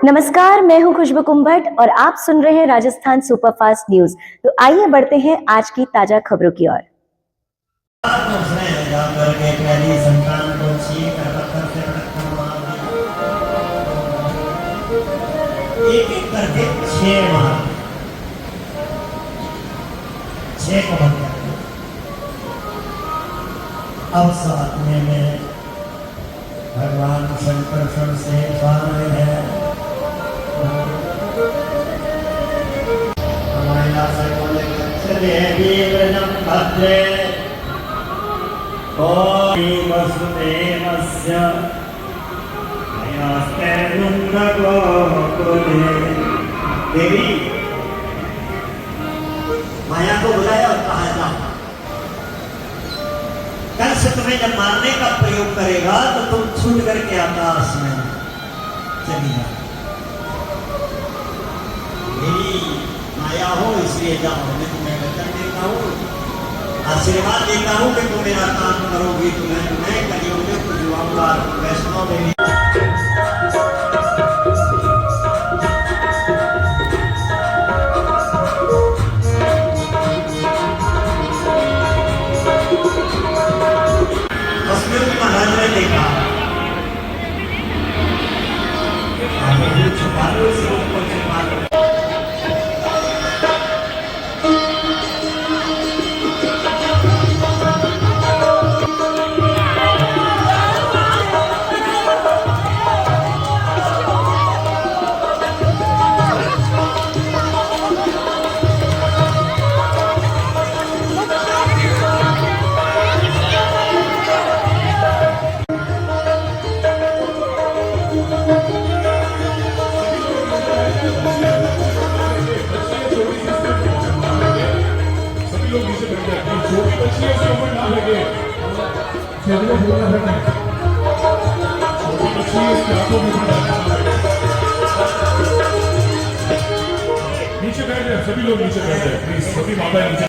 नमस्कार, मैं हूं खुशबू कुंभट और आप सुन रहे हैं राजस्थान सुपरफास्ट न्यूज। तो आइए बढ़ते हैं आज की ताजा खबरों की ओर। एक एक करके 6 मार 6 को बन गया। अब साथ में भगवान शंकर से पाए हैं भद्रे वसुदेवस्य देवी माया को बुलाया और कहा जा कल से तुम्हें जब मारने का प्रयोग करेगा तो तुम छूट करके आकाश में चली जा। मेरी माया हो इसलिए जाओ, मैं तुम्हें वचन देता हूँ, आशीर्वाद देता हूँ कि तुम मेरा काम करोगी। तुम्हें कलियों में पुजवाऊंगा। वैष्णव देवी महाराज ने देखा छुपा लो इसे ऊपर छुपा लो। नीचे बैठ जाए, सभी लोग नीचे बैठ जाए प्लीज, सभी माता नीचे।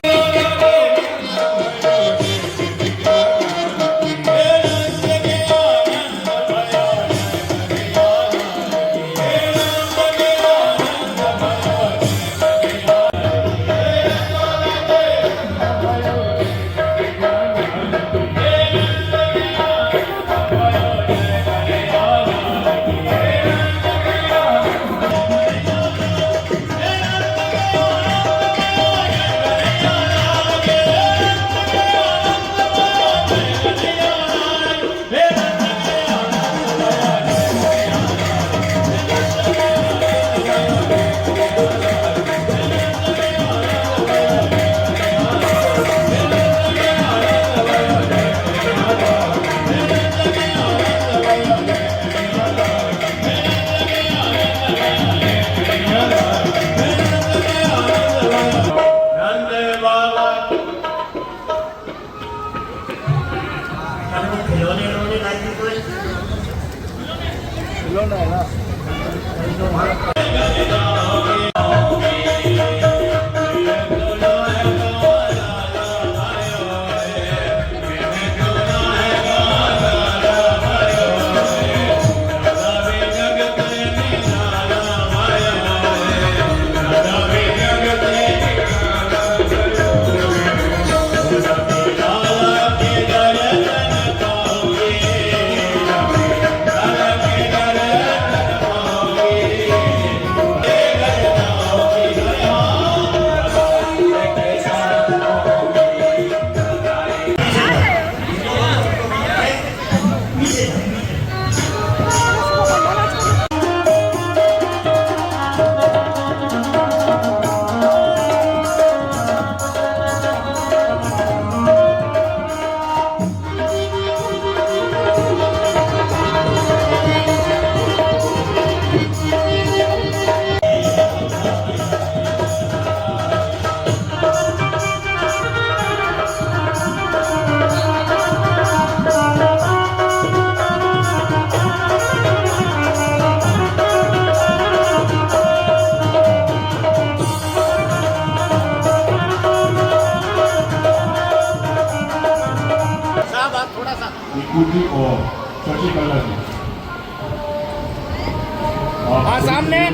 और शशिकला जी हाँ सामने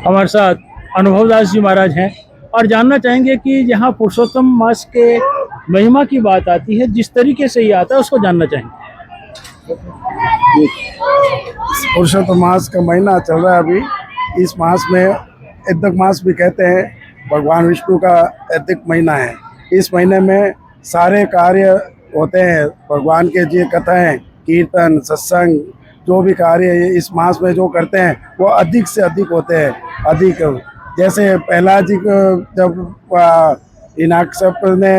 हमारे साथ अनुभवदास जी महाराज हैं और जानना चाहेंगे कि जहाँ पुरुषोत्तम मास के महिमा की बात आती है, जिस तरीके से ये आता है उसको जानना चाहेंगे। पुरुषोत्तम मास का महीना चल रहा है अभी। इस मास में ऐदक मास भी कहते हैं, भगवान विष्णु का ऐदक महीना है। इस महीने में सारे कार्य होते हैं, भगवान के जो कथाएं, कीर्तन, सत्संग, जो भी कार्य इस मास में जो करते हैं वो अधिक से अधिक होते हैं। अधिक जैसे प्रहलाद जी को जब हिरण्याकश्यप ने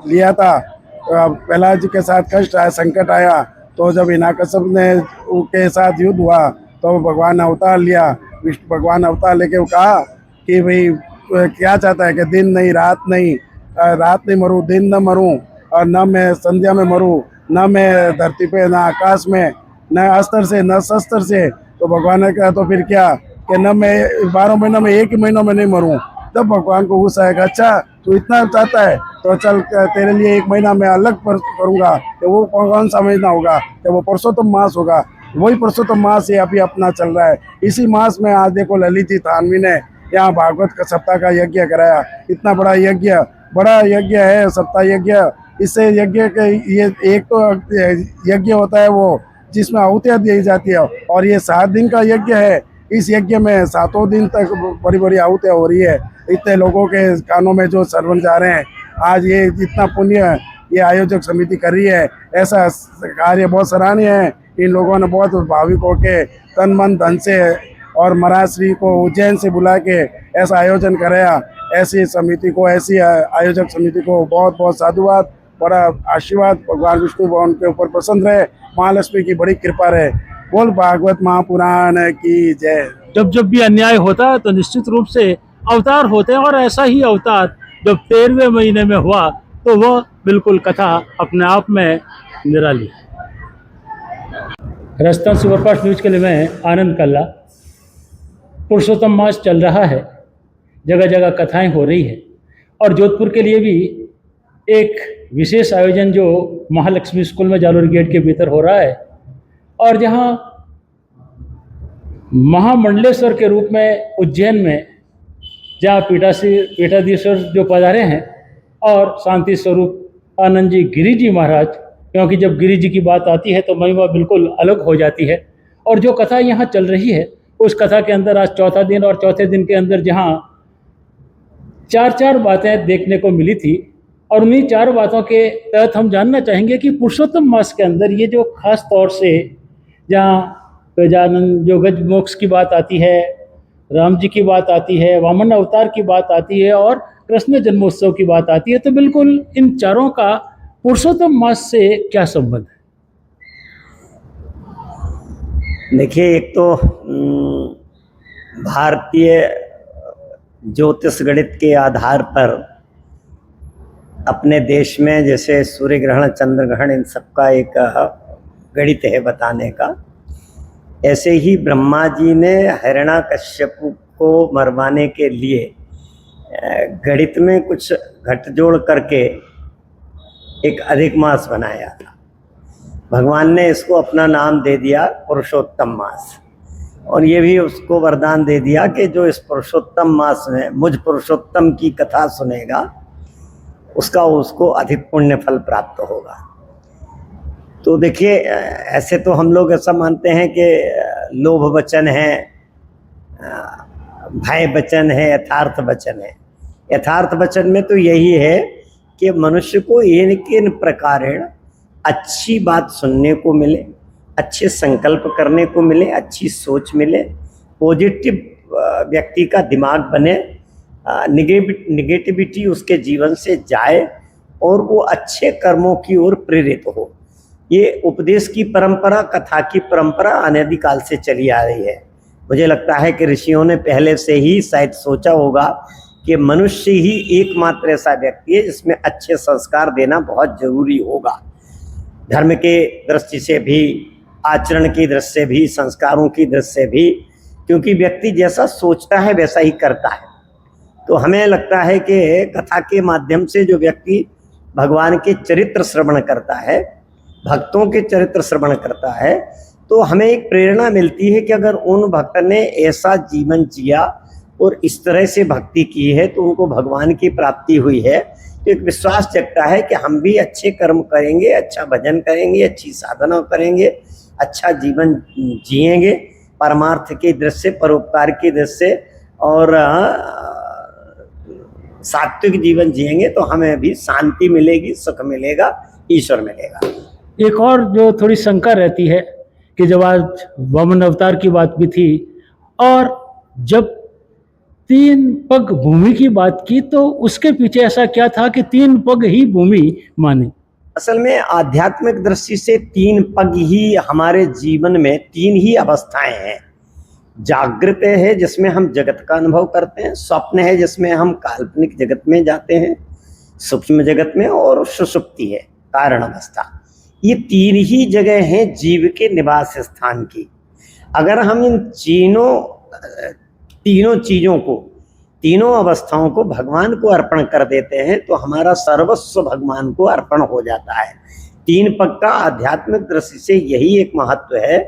लिया था, प्रहलाद जी के साथ कष्ट आया, संकट आया, तो जब हिरण्याकश्यप ने उनके साथ युद्ध हुआ तो भगवान ने अवतार लिया। विष्णु भगवान अवतार लेके कहा कि भाई क्या चाहता है कि दिन नहीं रात नहीं, रात नहीं मरूं, दिन न मरूं, और न मैं संध्या में मरूं, न मैं धरती पे, न आकाश में, न अस्त्र से न शस्त्र से। तो भगवान ने कहा तो फिर क्या कि न मैं 12 महीनों में एक ही महीनों में नहीं मरूं। तब भगवान को गुस्सा आएगा, अच्छा तू इतना चाहता है तो चल तेरे लिए एक महीना मैं अलग करूंगा। तो वो कौन सा महीना होगा? तो वो पुरुषोत्तम मास होगा। वही पुरुषोत्तम मास ये अभी अपना चल रहा है। इसी मास में आज देखो ललित जी थानवी ने यहाँ भागवत का सप्ताह का यज्ञ कराया। इतना बड़ा यज्ञ है सप्ताह यज्ञ। इससे यज्ञ के ये एक तो यज्ञ होता है वो जिसमें आहुतियाँ दी जाती है, और ये 7 दिन का यज्ञ है। इस यज्ञ में 7 दिन तक बड़ी बड़ी आहुतियाँ हो रही है। इतने लोगों के कानों में जो श्रवण जा रहे हैं, आज ये इतना पुण्य ये आयोजक समिति कर रही है। ऐसा कार्य बहुत सराहनीय है। इन लोगों ने बहुत भाविक होके तन मन धन से और महाराज श्री को उज्जैन से बुला के ऐसा आयोजन कराया। ऐसी समिति को, ऐसी आयोजक समिति को बहुत बहुत साधुवाद, बड़ा आशीर्वाद। भगवान विष्णु भगवान के ऊपर प्रसन्न रहे, महालक्ष्मी की बड़ी कृपा रहे। बोल भागवत महापुराण की जय। जब जब भी अन्याय होता है तो निश्चित रूप से अवतार होते हैं, और ऐसा ही अवतार जब 13वें महीने में हुआ तो वह बिल्कुल कथा अपने आप में निराली है। राजस्थान सुपरफास्ट न्यूज के लिए मैं आनंद कल्ला। पुरुषोत्तम मास चल रहा है, जगह जगह कथाएं हो रही है, और जोधपुर के लिए भी एक विशेष आयोजन जो महालक्ष्मी स्कूल में जालोर गेट के भीतर हो रहा है, और जहां महामंडलेश्वर के रूप में उज्जैन में जहाँ पीठाधीश्वर जो पधारे हैं, और शांति स्वरूप आनंद जी गिरी जी महाराज, क्योंकि जब गिरी जी की बात आती है तो महिमा बिल्कुल अलग हो जाती है। और जो कथा यहाँ चल रही है उस कथा के अंदर आज चौथा दिन, और चौथे दिन के अंदर जहाँ 4 बातें देखने को मिली थी, और उन्हीं 4 बातों के तहत हम जानना चाहेंगे कि पुरुषोत्तम मास के अंदर ये जो खास तौर से जहाँ गजानन जो गज मोक्ष की बात आती है, राम जी की बात आती है, वामन अवतार की बात आती है, और कृष्ण जन्मोत्सव की बात आती है, तो बिल्कुल इन चारों का पुरुषोत्तम मास से क्या संबंध है? देखिए, एक तो भारतीय ज्योतिष गणित के आधार पर अपने देश में जैसे सूर्य ग्रहण, चंद्र ग्रहण, इन सबका एक गणित है बताने का। ऐसे ही ब्रह्मा जी ने हिरण्याकश्यप को मरवाने के लिए गणित में कुछ घटजोड़ करके एक अधिक मास बनाया था। भगवान ने इसको अपना नाम दे दिया पुरुषोत्तम मास। और ये भी उसको वरदान दे दिया कि जो इस पुरुषोत्तम मास में मुझ पुरुषोत्तम की कथा सुनेगा उसको अधिक पुण्य फल प्राप्त होगा। तो देखिए, ऐसे तो हम लोग ऐसा मानते हैं कि लोभ वचन है, भय वचन है, यथार्थ वचन है। यथार्थ वचन में तो यही है कि मनुष्य को इन किन प्रकारेण अच्छी बात सुनने को मिले, अच्छे संकल्प करने को मिले, अच्छी सोच मिले, पॉजिटिव व्यक्ति का दिमाग बने, निगेटिविटी उसके जीवन से जाए और वो अच्छे कर्मों की ओर प्रेरित हो। ये उपदेश की परंपरा, कथा की परंपरा अनादिकाल से चली आ रही है। मुझे लगता है कि ऋषियों ने पहले से ही शायद सोचा होगा कि मनुष्य ही एकमात्र ऐसा व्यक्ति है जिसमें अच्छे संस्कार देना बहुत जरूरी होगा। धर्म के दृष्टि से भी, आचरण की दृष्टि से भी, संस्कारों की दृष्टि से भी, क्योंकि व्यक्ति जैसा सोचता है वैसा ही करता है। तो हमें लगता है कि कथा के माध्यम से जो व्यक्ति भगवान के चरित्र श्रवण करता है, भक्तों के चरित्र श्रवण करता है, तो हमें एक प्रेरणा मिलती है कि अगर उन भक्त ने ऐसा जीवन जिया और इस तरह से भक्ति की है तो उनको भगवान की प्राप्ति हुई है। तो एक विश्वास जगता है कि हम भी अच्छे कर्म करेंगे, अच्छा भजन करेंगे, अच्छी साधना करेंगे, अच्छा जीवन जिएंगे, परमार्थ की दृष्टि से, परोपकार की दृष्टि से और सात्विक जीवन जिएंगे तो हमें भी शांति मिलेगी, सुख मिलेगा, ईश्वर मिलेगा। एक और जो थोड़ी शंका रहती है कि जब आज वामन अवतार की बात भी थी और जब 3 पग भूमि की बात की तो उसके पीछे ऐसा क्या था कि 3 पग ही भूमि माने? असल में आध्यात्मिक दृष्टि से 3 पग ही हमारे जीवन में 3 ही अवस्थाएं हैं। जागृत है जिसमें हम जगत का अनुभव करते हैं, स्वप्न है जिसमें हम काल्पनिक जगत में जाते हैं, सूक्ष्म जगत में, और सुषुप्ति है कारण अवस्था। ये 3 ही जगह हैं जीव के निवास स्थान की। अगर हम इन तीनों चीज़ों को, तीनों अवस्थाओं को भगवान को अर्पण कर देते हैं तो हमारा सर्वस्व भगवान को अर्पण हो जाता है। 3 पग का आध्यात्मिक दृष्टि से यही एक महत्व है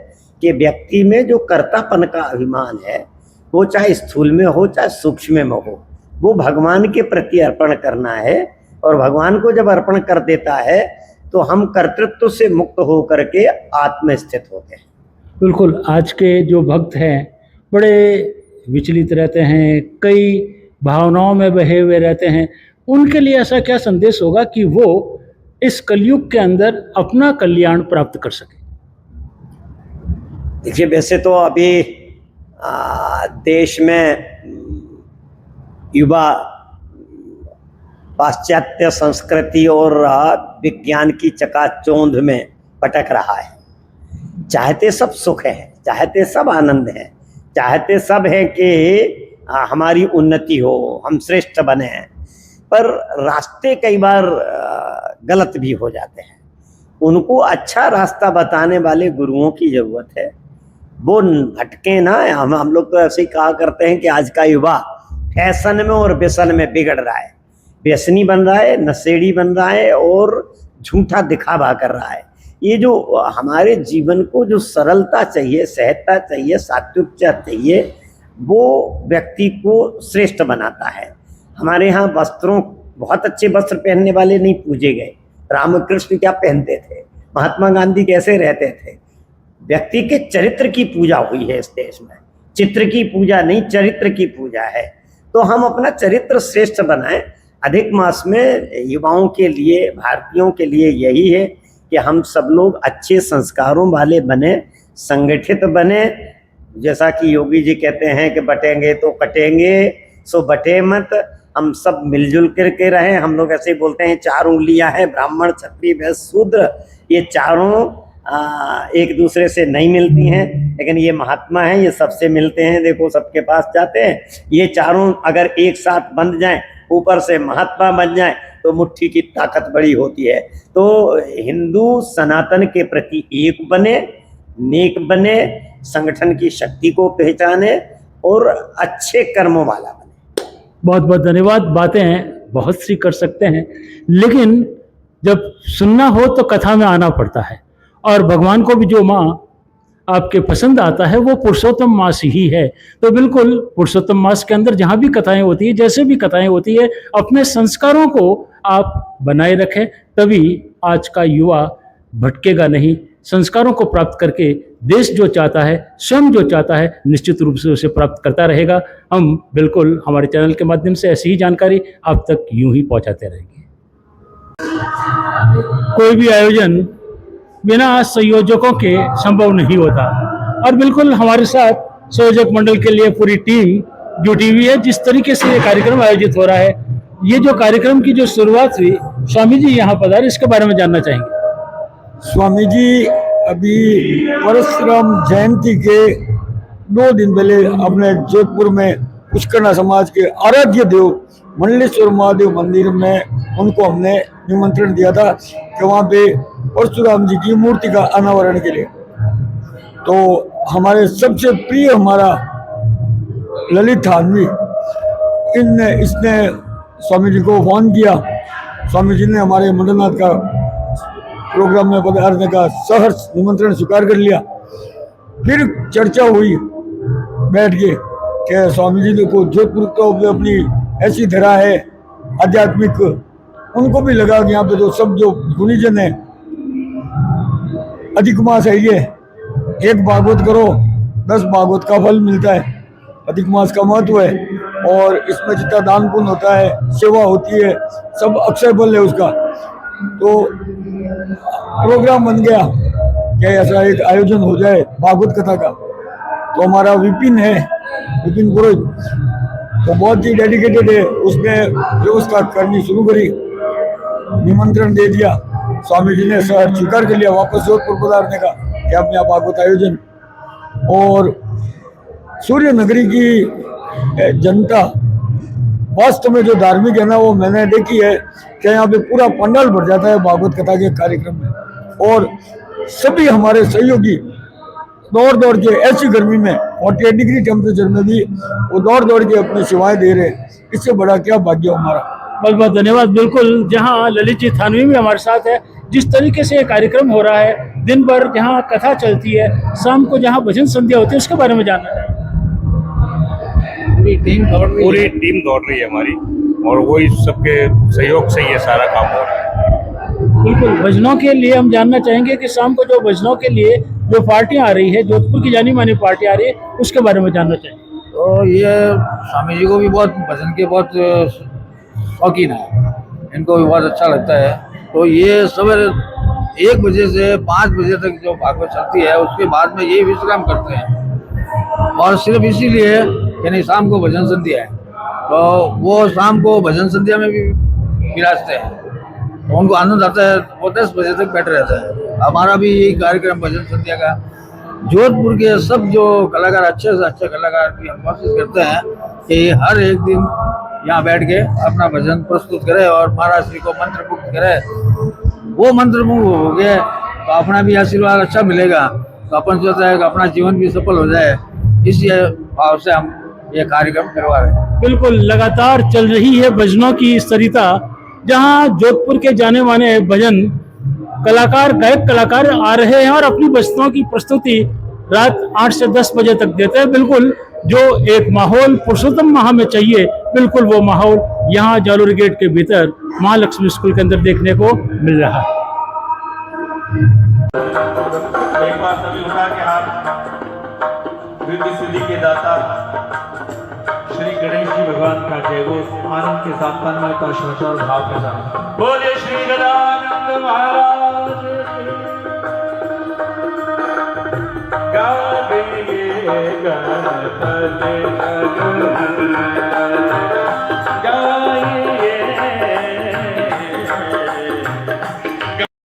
कि व्यक्ति में जो कर्तापन का अभिमान है, वो चाहे स्थूल में हो चाहे सूक्ष्म में हो, वो भगवान के प्रति अर्पण करना है। और भगवान को जब अर्पण कर देता है तो हम कर्तृत्व से मुक्त होकर के आत्मस्थित होते हैं। बिल्कुल, आज के जो भक्त हैं बड़े विचलित रहते हैं, कई भावनाओं में बहे हुए रहते हैं, उनके लिए ऐसा क्या संदेश होगा कि वो इस कलयुग के अंदर अपना कल्याण प्राप्त कर सके? देखिए, वैसे तो अभी देश में युवा पाश्चात्य संस्कृति और विज्ञान की चकाचौंध में भटक रहा है। चाहते सब सुख है, चाहते सब आनंद है, चाहते सब है कि हमारी उन्नति हो, हम श्रेष्ठ बने, पर रास्ते कई बार गलत भी हो जाते हैं। उनको अच्छा रास्ता बताने वाले गुरुओं की जरूरत है, वो भटके ना। हम लोग तो ऐसे ही कहा करते हैं कि आज का युवा फैशन में और व्यसन में बिगड़ रहा है, व्यसनी बन रहा है, नशेड़ी बन रहा है और झूठा दिखावा कर रहा है। ये जो हमारे जीवन को जो सरलता चाहिए, सहजता चाहिए, सात्विकता चाहिए, वो व्यक्ति को श्रेष्ठ बनाता है। हमारे यहाँ वस्त्रों, बहुत अच्छे वस्त्र पहनने वाले नहीं पूजे गए। रामकृष्ण क्या पहनते थे, महात्मा गांधी कैसे रहते थे? व्यक्ति के चरित्र की पूजा हुई है इस देश में, चित्र की पूजा नहीं, चरित्र की पूजा है। तो हम अपना चरित्र श्रेष्ठ बनाएं। अधिक मास में युवाओं के लिए, भारतीयों के लिए यही है कि हम सब लोग अच्छे संस्कारों वाले बने, संगठित बने। जैसा कि योगी जी कहते हैं कि बटेंगे तो कटेंगे, सो बटे मत। हम सब मिलजुल करके रहें। हम लोग ऐसे ही बोलते हैं 4 उंगलियां हैं, ब्राह्मण, क्षत्रिय, वैश्य, शूद्र। ये चारों एक दूसरे से नहीं मिलती हैं, लेकिन ये महात्मा हैं, ये सबसे मिलते हैं। देखो, सबके पास जाते हैं। ये चारों अगर एक साथ बंध जाएं, ऊपर से महात्मा बन जाएं, तो मुट्ठी की ताकत बड़ी होती है। तो हिंदू सनातन के प्रति एक बने, नेक बने, संगठन की शक्ति को पहचाने और अच्छे कर्मों वाला बने। बहुत बहुत धन्यवाद। बातें बहुत सी कर सकते हैं, लेकिन जब सुनना हो तो कथा में आना पड़ता है। और भगवान को भी जो माँ आपके पसंद आता है वो पुरुषोत्तम मास ही है। तो बिल्कुल पुरुषोत्तम मास के अंदर जहाँ भी कथाएं होती है, जैसे भी कथाएं होती है, अपने संस्कारों को आप बनाए रखें, तभी आज का युवा भटकेगा नहीं। संस्कारों को प्राप्त करके देश जो चाहता है, स्वयं जो चाहता है, निश्चित रूप से उसे प्राप्त करता रहेगा। हम बिल्कुल हमारे चैनल के माध्यम से ऐसी ही जानकारी आप तक यूं ही पहुंचाते रहेंगे। कोई भी आयोजन बिना संयोजकों के संभव नहीं होता, और बिल्कुल हमारे साथ संयोजक मंडल के लिए पूरी टीम जुटी हुई है। जिस तरीके से ये कार्यक्रम आयोजित हो रहा है, ये जो कार्यक्रम की जो शुरुआत हुई, स्वामी जी यहाँ पधारे, इसके बारे में जानना चाहेंगे। स्वामी जी अभी परशुराम जयंती के 2 दिन पहले अपने जोधपुर में पुष्करना समाज के आराध्य देव मंडलेश्वर महादेव मंदिर में उनको हमने निमंत्रण दिया था कि वहाँ पे परशुराम जी की मूर्ति का अनावरण के लिए। तो हमारे सबसे प्रिय हमारा ललित आदमी इसने स्वामी जी को फोन किया। स्वामी जी ने हमारे मंडलनाथ का प्रोग्राम में पधारने का सहर्ष निमंत्रण स्वीकार कर लिया। फिर चर्चा हुई बैठ के कि स्वामी जी को जोधपुर तो अपनी ऐसी धरा है आध्यात्मिक, उनको भी लगा कि यहाँ पे तो सब जो गुणीजन है, अधिक मास है ये, 1 भागवत करो 10 भागवत का फल मिलता है। अधिक मास का महत्व है और इसमें जितना दान पुण्य होता है, सेवा होती है, सब अक्षय बल है उसका। तो प्रोग्राम बन गया कि ऐसा एक आयोजन हो जाए भागवत कथा का। तो हमारा विपिन है, विपिन पुरोहित, तो बहुत ही डेडिकेटेड है, उसने व्यवस्था करनी शुरू करी, निमंत्रण दे दिया। स्वामी जी ने स्वीकार कर लिया वापस जोधपुर पधारने का कि अपने यहाँ भागवत आयोजन। और सूर्य नगरी की जनता वास्तव में जो धार्मिक है ना, वो मैंने देखी है कि यहाँ पे पूरा पंडाल भर जाता है भागवत कथा के कार्यक्रम में। और सभी हमारे सहयोगी दौड़ दौड़ के ऐसी गर्मी में 48 डिग्री टेम्परेचर में भी वो दौड़ दौड़ के अपनी सेवाएं दे रहे हैं। इससे बड़ा क्या भाग्य हमारा। बहुत बहुत धन्यवाद। बिल्कुल, जहाँ ललित जी थानवी भी हमारे साथ है, जिस तरीके से ये कार्यक्रम हो रहा है, दिन भर जहाँ कथा चलती है, शाम को जहाँ भजन संध्या होती है, उसके बारे में जानना है। पूरी टीम दौड़ रही है हमारी, और वही सबके सहयोग से ये सारा काम हो रहा है। बिल्कुल, भजनों के लिए हम जानना चाहेंगे कि शाम को जो भजनों के लिए जो पार्टियां आ रही है, जोधपुर की जानी मानी पार्टी आ रही है, उसके बारे में जानना चाहेंगे। तो ये स्वामी जी को भी बहुत भजन के बहुत शौकीन है, इनको भी बहुत अच्छा लगता है। तो ये सवेरे 1 बजे से 5 बजे तक जो भागवत चलती है, उसके बाद में ये विश्राम करते हैं, और सिर्फ इसीलिए कि नहीं शाम को भजन संध्या है, तो वो शाम को भजन संध्या में भी विराजते हैं, तो उनको आनंद आता है। वो 10 बजे तक बैठे रहता है। हमारा भी यही कार्यक्रम भजन संध्या का, जोधपुर के सब जो कलाकार अच्छे से अच्छे कलाकार भी हम कोशिश करते हैं कि हर एक दिन यहाँ बैठ के अपना भजन प्रस्तुत करे और महाराज श्री को मंत्रमुग्ध करे। वो मंत्रमुग्ध हो गए तो अपना भी आशीर्वाद अच्छा मिलेगा, तो अपन सोचता है कि अपना जीवन भी सफल हो जाए। इसी भाव से हम ये कार्यक्रम करवा रहे हैं। बिल्कुल, लगातार चल रही है भजनों की सरिता, जहाँ जोधपुर के जाने माने भजन कलाकार, गायक कलाकार आ रहे हैं और अपनी वस्तुओं की प्रस्तुति रात 8 से 10 बजे तक देते हैं। बिल्कुल, जो एक माहौल पुरुषोत्तम माह में चाहिए, बिल्कुल वो माहौल यहाँ जालोर गेट के भीतर महालक्ष्मी स्कूल के अंदर देखने को मिल रहा है। एक बार सभी उठा के हाथ, रिद्धि सिद्धि के दाता श्री गणेश जी भगवान का जय घोष आनंद के साथ तन्मयता श्रद्धा और भाव के साथ बोले श्री गजानंद महाराज गावे गणपति